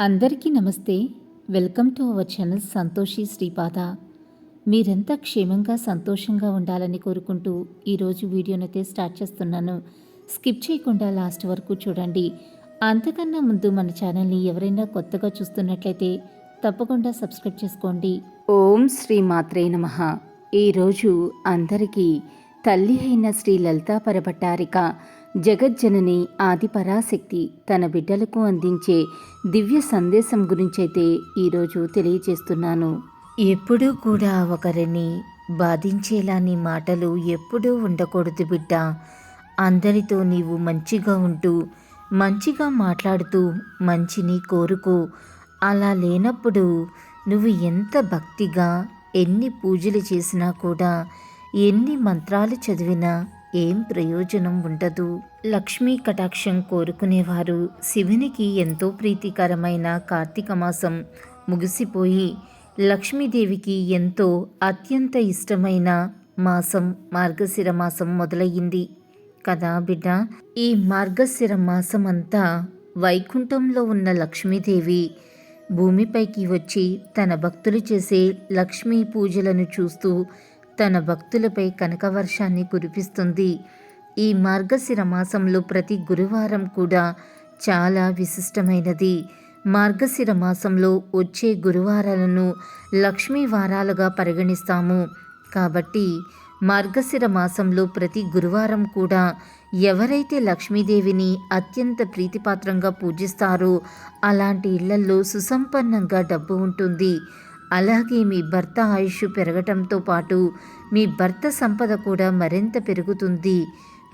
అందరికీ నమస్తే. Welcome to our channel Santoshi Sripada. మీరంతా క్షేమంగా సంతోషంగా ఉండాలని కోరుకుంటూ ఈరోజు వీడియోనైతే స్టార్ట్ చేస్తున్నాను. స్కిప్ చేయకుండా లాస్ట్ వరకు చూడండి. అంతకన్నా ముందు మన ఛానల్ని ఎవరైనా కొత్తగా చూస్తున్నట్లయితే తప్పకుండా సబ్స్క్రైబ్ చేసుకోండి. ఓం శ్రీ మాత్రే నమః. ఈరోజు అందరికీ తల్లి అయిన శ్రీ లలితా పరభట్టారిక జగజ్జనని ఆదిపరాశక్తి తన బిడ్డలకు అందించే దివ్య సందేశం గురించైతే ఈరోజు తెలియజేస్తున్నాను. ఎప్పుడూ కూడా ఒకరిని బాధించేలా నీ మాటలు ఎప్పుడూ ఉండకూడదు బిడ్డ. అందరితో నీవు మంచిగా ఉంటూ మంచిగా మాట్లాడుతూ మంచిని కోరుకో. అలా లేనప్పుడు నువ్వు ఎంత భక్తిగా ఎన్ని పూజలు చేసినా కూడా ఎన్ని మంత్రాలు చదివినా ఏం ప్రయోజనం ఉండదు. లక్ష్మీ కటాక్షం కోరుకునేవారు శివునికి ఎంతో ప్రీతికరమైన కార్తీక మాసం ముగిసిపోయి లక్ష్మీదేవికి ఎంతో అత్యంత ఇష్టమైన మాసం మార్గశిర మాసం మొదలయ్యింది కదా బిడ్డ. ఈ మార్గశిర మాసం అంతా వైకుంఠంలో ఉన్న లక్ష్మీదేవి భూమిపైకి వచ్చి తన భక్తులు చేసే లక్ష్మీ పూజలను చూస్తూ తన భక్తులపై కనకవర్షాన్ని కురిపిస్తుంది. ఈ మార్గశిర మాసంలో ప్రతి గురువారం కూడా చాలా విశిష్టమైనది. మార్గశిర మాసంలో వచ్చే గురువారాలను లక్ష్మీ వారాలుగా పరిగణిస్తాము. కాబట్టి మార్గశిర మాసంలో ప్రతి గురువారం కూడా ఎవరైతే లక్ష్మీదేవిని అత్యంత ప్రీతిపాత్రంగా పూజిస్తారో అలాంటి ఇళ్లల్లో సుసంపన్నంగా డబ్బు ఉంటుంది. అలాగే మీ భర్త ఆయుష్ పెరగటంతో పాటు మీ భర్త సంపద కూడా మరింత పెరుగుతుంది.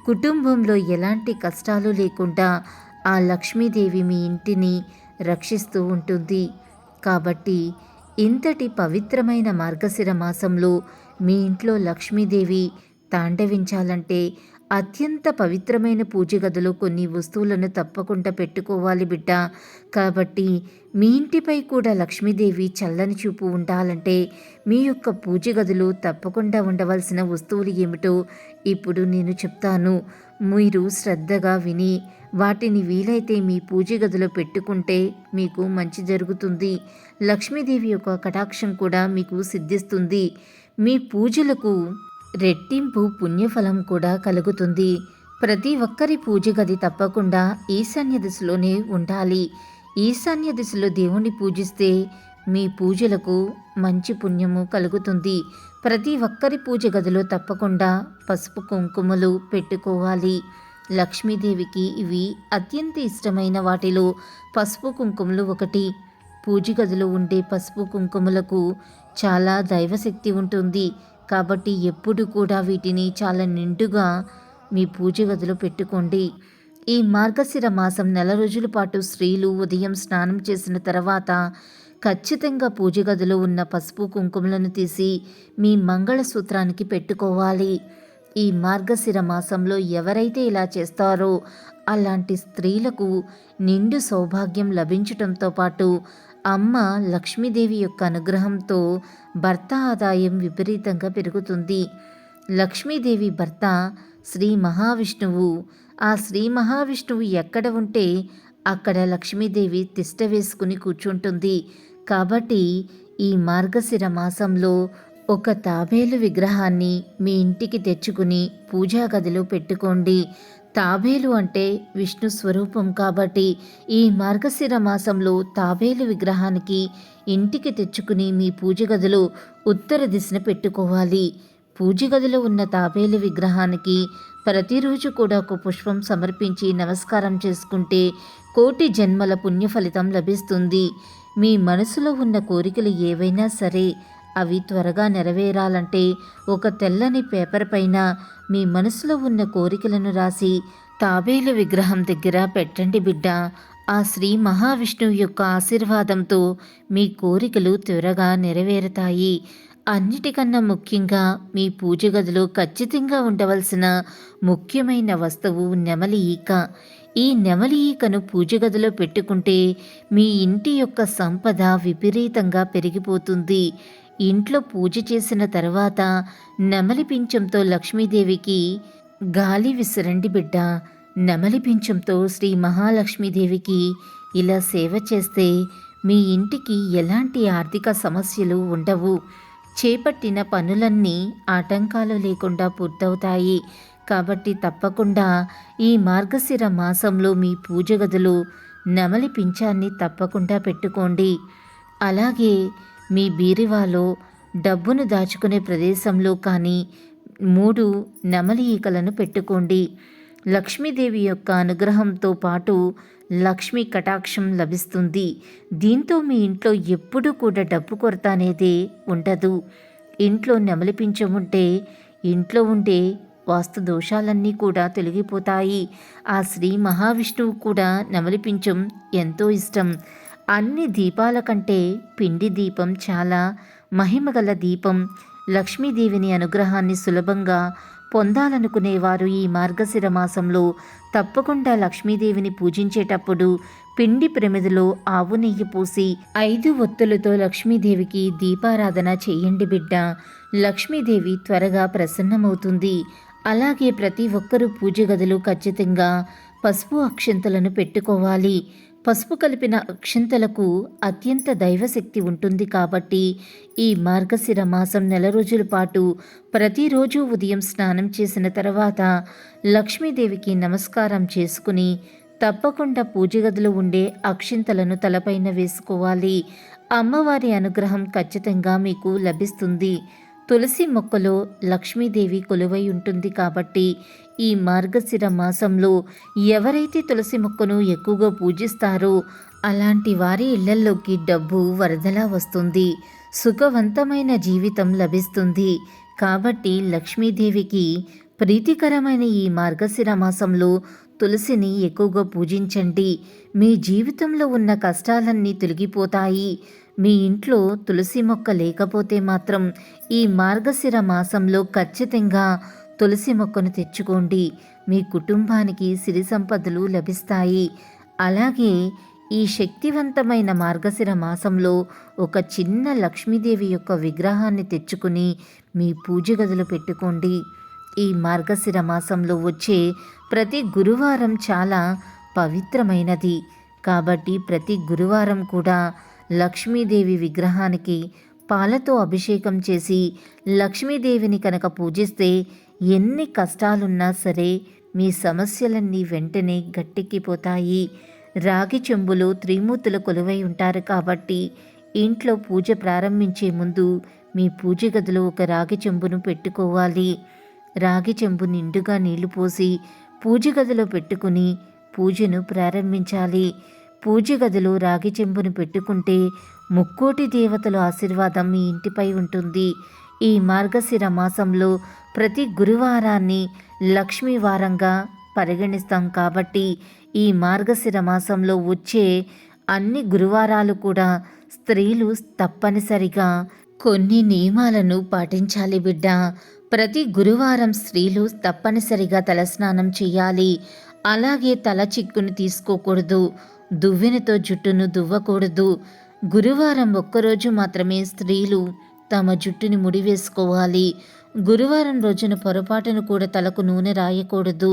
కుటుంబంలో ఎలాంటి కష్టాలు లేకుండా ఆ లక్ష్మీదేవి మీ ఇంటిని రక్షిస్తూ ఉంటుంది. కాబట్టి ఇంతటి పవిత్రమైన మార్గశిర మాసంలో మీ ఇంట్లో లక్ష్మీదేవి తాండవించాలంటే అత్యంత పవిత్రమైన పూజ గదిలో కొన్ని వస్తువులను తప్పకుండా పెట్టుకోవాలి బిడ్డ. కాబట్టి మీ ఇంటిపై కూడా లక్ష్మీదేవి చల్లని చూపు ఉండాలంటే మీ యొక్క పూజ గదిలో తప్పకుండా ఉండవలసిన వస్తువులు ఏమిటో ఇప్పుడు నేను చెప్తాను. మీరు శ్రద్ధగా విని వాటిని వీలైతే మీ పూజ గదిలో పెట్టుకుంటే మీకు మంచి జరుగుతుంది. లక్ష్మీదేవి యొక్క కటాక్షం కూడా మీకు సిద్ధిస్తుంది. మీ పూజలకు రెట్టింపు పుణ్యఫలం కూడా కలుగుతుంది. ప్రతి ఒక్కరి పూజ గది తప్పకుండా ఈశాన్య దిశలోనే ఉండాలి. ఈశాన్య దిశలో దేవుణ్ణి పూజిస్తే మీ పూజలకు మంచి పుణ్యము కలుగుతుంది. ప్రతి ఒక్కరి పూజ గదిలో తప్పకుండా పసుపు కుంకుమలు పెట్టుకోవాలి. లక్ష్మీదేవికి ఇవి అత్యంత ఇష్టమైన వాటిలో పసుపు కుంకుమలు ఒకటి. పూజ గదిలో ఉండే పసుపు కుంకుమలకు చాలా దైవశక్తి ఉంటుంది. కాబట్టి ఎప్పుడు కూడా వీటిని చాలా నిండుగా మీ పూజ గదిలో పెట్టుకోండి. ఈ మార్గశిర మాసం నెల రోజుల పాటు స్త్రీలు ఉదయం స్నానం చేసిన తర్వాత ఖచ్చితంగా పూజ గదిలో ఉన్న పసుపు కుంకుమలను తీసి మీ మంగళసూత్రానికి పెట్టుకోవాలి. ఈ మార్గశిర మాసంలో ఎవరైతే ఇలా చేస్తారో అలాంటి స్త్రీలకు నిండు సౌభాగ్యం లభించటంతో పాటు అమ్మ లక్ష్మీదేవి యొక్క అనుగ్రహంతో భర్త ఆదాయం విపరీతంగా పెరుగుతుంది. లక్ష్మీదేవి భర్త శ్రీ మహావిష్ణువు. ఆ శ్రీ మహావిష్ణువు ఎక్కడ ఉంటే అక్కడ లక్ష్మీదేవి తిష్ట వేసుకుని కూర్చుంటుంది. కాబట్టి ఈ మార్గశిర మాసంలో ఒక తాబేలు విగ్రహాన్ని మీ ఇంటికి తెచ్చుకుని పూజా గదిలో పెట్టుకోండి. తాబేలు అంటే విష్ణు స్వరూపం కాబట్టి ఈ మార్గశిర మాసంలో తాబేలు విగ్రహానికి ఇంటికి తెచ్చుకుని మీ పూజ గదిలో ఉత్తర దిశన పెట్టుకోవాలి. పూజ గదిలో ఉన్న తాబేలు విగ్రహానికి ప్రతిరోజు కూడా ఒక పుష్పం సమర్పించి నమస్కారం చేసుకుంటే కోటి జన్మల పుణ్య ఫలితం లభిస్తుంది. మీ మనసులో ఉన్న కోరికలు ఏవైనా సరే అవి త్వరగా నెరవేరాలంటే ఒక తెల్లని పేపర్ పైన మీ మనసులో ఉన్న కోరికలను రాసి తాబేలు విగ్రహం దగ్గర పెట్టండి బిడ్డ. ఆ శ్రీ మహావిష్ణువు యొక్క ఆశీర్వాదంతో మీ కోరికలు త్వరగా నెరవేరుతాయి. అన్నిటికన్నా ముఖ్యంగా మీ పూజ గదిలో ఖచ్చితంగా ఉండవలసిన ముఖ్యమైన వస్తువు నెమలి ఈక. ఈ నెమలి ఈకను పూజ గదిలో పెట్టుకుంటే మీ ఇంటి యొక్క సంపద విపరీతంగా పెరిగిపోతుంది. ఇంట్లో పూజ చేసిన తర్వాత నెమలి పింఛంతో లక్ష్మీదేవికి గాలి విసరండి బిడ్డ. నెమలి పింఛంతో శ్రీ మహాలక్ష్మీదేవికి ఇలా సేవ చేస్తే మీ ఇంటికి ఎలాంటి ఆర్థిక సమస్యలు ఉండవు. చేపట్టిన పనులన్నీ ఆటంకాలు లేకుండా పూర్తవుతాయి. కాబట్టి తప్పకుండా ఈ మార్గశిర మాసంలో మీ పూజ గదిలో నెమలి పింఛాన్ని తప్పకుండా పెట్టుకోండి. అలాగే మీ బీరువాలో డబ్బును దాచుకునే ప్రదేశంలో కానీ 3 నెమలి ఈకలను పెట్టుకోండి. లక్ష్మీదేవి యొక్క అనుగ్రహంతో పాటు లక్ష్మీ కటాక్షం లభిస్తుంది. దీంతో మీ ఇంట్లో ఎప్పుడూ కూడా డబ్బు కొరత అనేది ఉండదు. ఇంట్లో నెమలి పింఛం ఉంటే ఇంట్లో ఉండే వాస్తు దోషాలన్నీ కూడా తొలగిపోతాయి. ఆ శ్రీ మహావిష్ణువు కూడా నెమలి పింఛం ఎంతో ఇష్టం. అన్ని దీపాల కంటే పిండి దీపం చాలా మహిమగల దీపం. లక్ష్మీదేవిని అనుగ్రహాన్ని సులభంగా పొందాలనుకునేవారు ఈ మార్గశిర మాసంలో తప్పకుండా లక్ష్మీదేవిని పూజించేటప్పుడు పిండి ప్రమిదలో ఆవు నెయ్యి పూసి 5 ఒత్తులతో లక్ష్మీదేవికి దీపారాధన చేయండి బిడ్డ. లక్ష్మీదేవి త్వరగా ప్రసన్నమవుతుంది. అలాగే ప్రతి ఒక్కరూ పూజ గదిలో ఖచ్చితంగా పసుపు అక్షింతలను పెట్టుకోవాలి. పసుపు కలిపిన అక్షింతలకు అత్యంత దైవశక్తి ఉంటుంది. కాబట్టి ఈ మార్గశిర మాసం నెల రోజుల పాటు ప్రతిరోజు ఉదయం స్నానం చేసిన తర్వాత లక్ష్మీదేవికి నమస్కారం చేసుకుని తప్పకుండా పూజ గదిలో ఉండే అక్షింతలను తలపైన వేసుకోవాలి. అమ్మవారి అనుగ్రహం ఖచ్చితంగా మీకు లభిస్తుంది. తులసి మొక్కలో లక్ష్మీదేవి కొలువై ఉంటుంది. కాబట్టి ఈ మార్గశిర మాసంలో ఎవరైతే తులసి మొక్కను ఎక్కువగా పూజిస్తారో అలాంటి వారి ఇళ్లల్లోకి డబ్బు వరదలా వస్తుంది. సుఖవంతమైన జీవితం లభిస్తుంది. కాబట్టి లక్ష్మీదేవికి ప్రీతికరమైన ఈ మార్గశిర మాసంలో తులసిని ఎక్కువగా పూజించండి. మీ జీవితంలో ఉన్న కష్టాలన్నీ తొలగిపోతాయి. మీ ఇంట్లో తులసి మొక్క లేకపోతే మాత్రం ఈ మార్గశిర మాసంలో ఖచ్చితంగా తులసి మొక్కను తెచ్చుకోండి. మీ కుటుంబానికి సిరి సంపదలు లభిస్తాయి. అలాగే ఈ శక్తివంతమైన మార్గశిర మాసంలో ఒక చిన్న లక్ష్మీదేవి యొక్క విగ్రహాన్ని తెచ్చుకుని మీ పూజ గదిలో పెట్టుకోండి. ఈ మార్గశిర మాసంలో వచ్చే ప్రతి గురువారం చాలా పవిత్రమైనది. కాబట్టి ప్రతి గురువారం కూడా లక్ష్మీదేవి విగ్రహానికి పాలతో అభిషేకం చేసి లక్ష్మీదేవిని కనుక పూజిస్తే ఎన్ని కష్టాలున్నా సరే మీ సమస్యలన్నీ వెంటనే గట్టెక్కిపోతాయి. రాగి చెంబులో త్రిమూర్తుల కొలువై ఉంటారు. కాబట్టి ఇంట్లో పూజ ప్రారంభించే ముందు మీ పూజ గదిలో ఒక రాగి చెంబును పెట్టుకోవాలి. రాగి చెంబు నిండుగా నీళ్లు పోసి పూజ గదిలో పెట్టుకుని పూజను ప్రారంభించాలి. పూజ గదిలో రాగి చెంబును పెట్టుకుంటే ముక్కోటి దేవతల ఆశీర్వాదం మీ ఇంటిపై ఉంటుంది. ఈ మార్గశిర మాసంలో ప్రతి గురువారాన్ని లక్ష్మీ వారంగా పరిగణిస్తాం. కాబట్టి ఈ మార్గశిర మాసంలో వచ్చే అన్ని గురువారాలు కూడా స్త్రీలు తప్పనిసరిగా కొన్ని నియమాలను పాటించాలి బిడ్డ. ప్రతి గురువారం స్త్రీలు తప్పనిసరిగా తలస్నానం చేయాలి. అలాగే తల చిక్కును తీసుకోకూడదు. దువ్వెనతో జుట్టును దువ్వకూడదు. గురువారం ఒక్కరోజు మాత్రమే స్త్రీలు తమ జుట్టుని ముడివేసుకోవాలి. గురువారం రోజున పొరపాటును కూడా తలకు నూనె రాయకూడదు.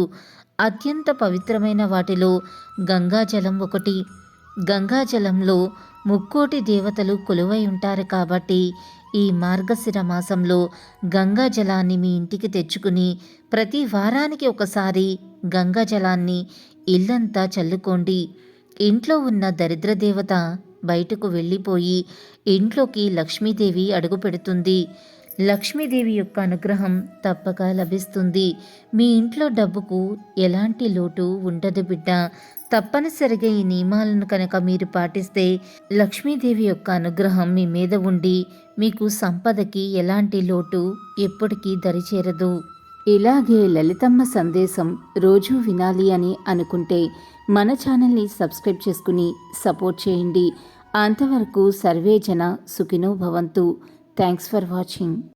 అత్యంత పవిత్రమైన వాటిలో గంగాజలం ఒకటి. గంగాజలంలో ముక్కోటి దేవతలు కొలువై ఉంటారు. కాబట్టి ఈ మార్గశిర మాసంలో గంగా జలాన్ని మీ ఇంటికి తెచ్చుకుని ప్రతి వారానికి ఒకసారి గంగా జలాన్ని ఇల్లంతా చల్లుకోండి. ఇంట్లో ఉన్న దరిద్ర దేవత బయటకు వెళ్ళిపోయి ఇంట్లోకి లక్ష్మీదేవి అడుగు పెడుతుంది. లక్ష్మీదేవి యొక్క అనుగ్రహం తప్పక లభిస్తుంది. మీ ఇంట్లో డబ్బుకు ఎలాంటి లోటు ఉండదు బిడ్డ. తప్పనిసరిగా ఈ నియమాలను కనుక మీరు పాటిస్తే లక్ష్మీదేవి యొక్క అనుగ్రహం మీ మీద ఉండి మీకు సంపదకి ఎలాంటి లోటు ఎప్పటికీ దరిచేరదు. ఇలాగే లలితమ్మ సందేశం రోజూ వినాలి అని అనుకుంటే మన ఛానల్ని సబ్స్క్రైబ్ చేసుకుని సపోర్ట్ చేయండి. అంతవరకు సర్వే జన సుఖినో భవంతు. Thanks for watching.